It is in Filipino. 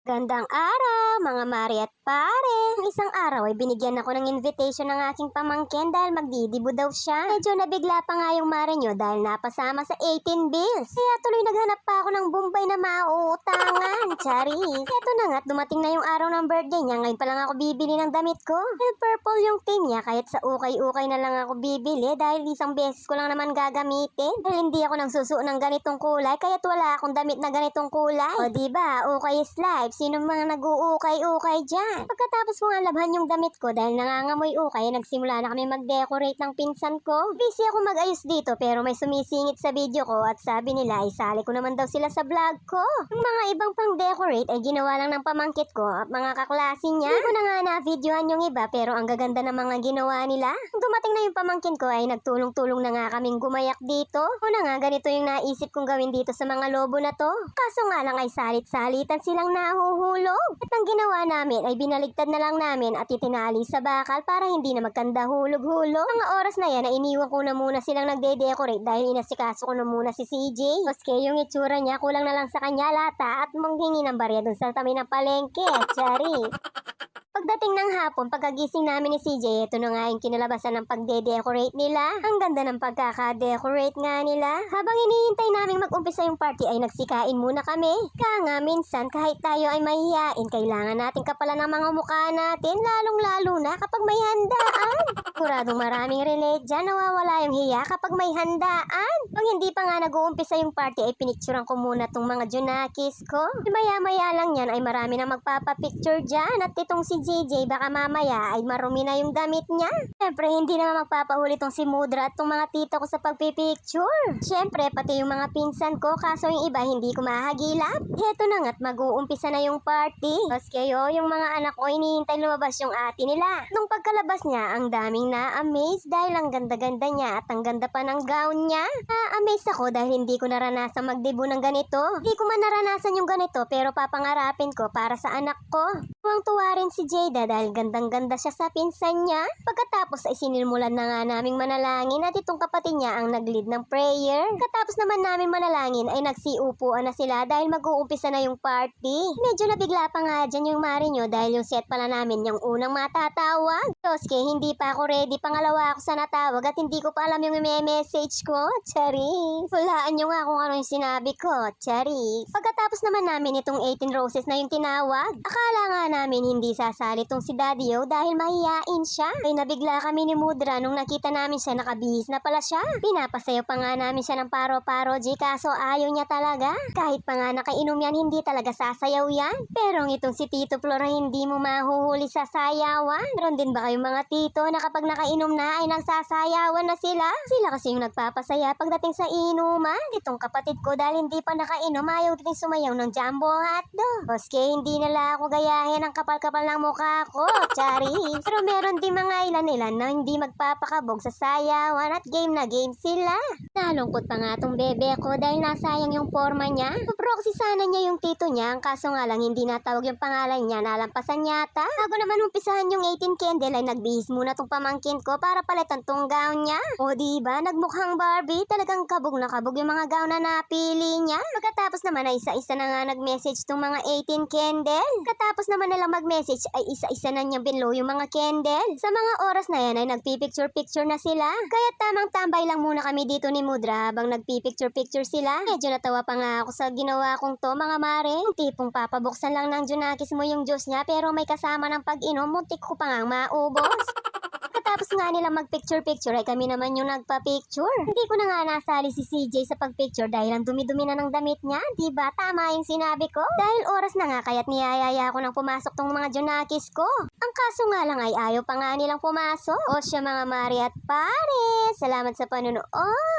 Gandang araw, mga mari at pare. Isang araw ay binigyan ako ng invitation ng aking pamangkin dahil magdidibo daw siya. Medyo nabigla pa nga yung mare nyo dahil napasama sa 18 bills. Kaya tuloy naghanap pa ako ng Bombay na mauutangan. Charis. Eto na nga't dumating na yung araw ng birthday niya. Ngayon pa lang ako bibili ng damit ko. Dahil purple yung team niya kahit sa ukay-ukay na lang ako bibili dahil isang beses ko lang naman gagamitin. Dahil hindi ako nang susuot ng ganitong kulay kaya't wala akong damit na ganitong kulay. O diba, ukay is life. Sino mga nag-uukay-ukay dyan? Pagkatapos ko nga labhan yung damit ko dahil nangangamoy ukay, nagsimula na kami mag-decorate ng pinsan ko. Busy ako mag-ayos dito pero may sumisingit sa video ko at sabi nila isali ko naman daw sila sa vlog ko. Yung mga ibang pang-decorate ay ginawa lang ng pamangkit ko at mga kaklase niya. Hindi ko na nga na-videohan yung iba pero ang gaganda ng mga ginawa nila. Nung dumating na yung pamangkin ko ay nagtulong-tulong na nga kaming gumayak dito. O na nga, ganito yung naisip kong gawin dito sa mga lobo na to. Kaso nga lang ay salit-salitan silang nahuhulog. At ang ginawa namin ay binaligtad na lang namin at itinali sa bakal para hindi na magkanda hulog-hulog. Mga oras na yan ay iniwan ko na muna silang nagde-decorate dahil inasikaso ko na muna si CJ. Maski yung itsura niya, kulang na lang sa kanya lata at manghingi ng barya dun sa tabi ng palengke. Chari. Pagdating ng hapon, pagkagising namin ni CJ, ito na nga yung kinalabasan ng pagde-decorate nila. Ang ganda ng pagkaka-decorate nga nila. Habang hinihintay namin mag-umpisa yung party ay nagsikain muna kami. Kaya nga minsan kahit tayo ay mahihiyain, kailangan natin kapalan ng mga mukha natin, lalong-lalo na kapag may handaan. Kuradong maraming relate dyan, nawawala yung hiya kapag may handaan. Pag hindi pa nga nag-uumpisa yung party ay pinicturean ko muna tong mga junakis ko. Maya-maya lang yan ay marami na magpapapicture dyan at itong si JJ baka mamaya ay marumi na yung damit niya. Siyempre hindi naman magpapahuli tong si Mudra at tong mga tito ko sa pagpipicture. Siyempre pati yung mga pinsan ko kaso yung iba hindi ko mahagilap. Heto na nga't mag-uumpisa na yung party. Tapos kayo yung mga anak ko inihintay lumabas yung ate nila. Nung pagkalabas niya ang daming na-amaze dahil ang ganda-ganda niya at ang ganda pa ng gown niya. Na-amaze ako dahil hindi ko naranasan magdebo ng ganito. Hindi ko man naranasan yung ganito pero papangarapin ko para sa anak ko. Tuwang-tuwa rin si Jada dahil gandang-ganda siya sa pinsan niya. Pagkatapos ay sinilmulan na nga naming manalangin at itong kapatid niya ang nag-lead ng prayer. Pagkatapos naman namin manalangin ay nagsiupuan na sila dahil mag-uumpisa na yung party. Medyo nabigla pa nga dyan yung mari nyo dahil yung set pala namin yung unang matatawag. Toske, hindi pa ako ready. Pangalawa ako sa natawag at hindi ko pa alam yung message ko. Charis. Hulaan nyo nga kung ano yung sinabi ko. Charis. Pagkatapos naman namin itong 18 roses na yung tinawag, akala nga namin hindi sasali tong si Daddy O dahil mahiyain siya. Ay nabigla kami ni Mudra nung nakita namin siya nakabihis na pala siya. Pinapasayo pa nga namin siya ng paro-paro G kaso ayaw niya talaga. Kahit pa nga nakainom yan hindi talaga sasayaw yan. Pero itong si Tito Flora hindi mo mahuhuli sa sayawan. Meron din ba kayong mga tito na kapag nakainom na ay nagsasayawan na sila? Sila kasi yung nagpapasaya pagdating sa inuman. Itong kapatid ko dahil hindi pa nakainom ayaw din sumayaw ng jumbo hotdog. Boske hindi nila ako gayahin ang kapal-kapal ng mukha ko. Charis. Pero meron din mga ilan-ilan na hindi magpapakabog sa sayawan at game na game sila. Nalungkot pa nga tong bebe ko dahil nasayang yung forma niya. Proxy sana niya yung tito niya, ang kaso nga lang hindi natawag yung pangalan niya, nalampasan yata. Bago naman umpisahan yung 18 candle ay nagbihis muna tong pamangkin ko para palitan tong gown niya. O diba, nagmukhang Barbie, talagang kabog na kabog yung mga gown na napili niya. Pagkatapos naman ay isa-isa na nga nag-message tong mga 18 candle. Pagkatapos naman nilang mag-message ay isa-isa na niyang binlow yung mga candle. Sa mga oras na yan ay nagpipicture-picture na sila. Kaya tamang tambay lang muna kami dito ni Mudra habang nagpipicture-picture sila. Medyo natawa pa nga ako sa ginawa kong to mga mare. Yung tipong papabuksan lang ng junakis mo yung juice niya pero may kasama ng pag-inom, muntik ko pa nga maubos. Tapos nga nilang mag-picture-picture ay kami naman yung nagpa-picture. Hindi ko na nga nasali si CJ sa pag-picture dahil ang dumi-dumi na ng damit niya. Diba? Tama yung sinabi ko. Dahil oras na nga kaya't niyayaya ko nang pumasok tong mga junakis ko. Ang kaso nga lang ay ayaw pa nga nilang pumasok. O siya mga mari at pare. Salamat sa panonood.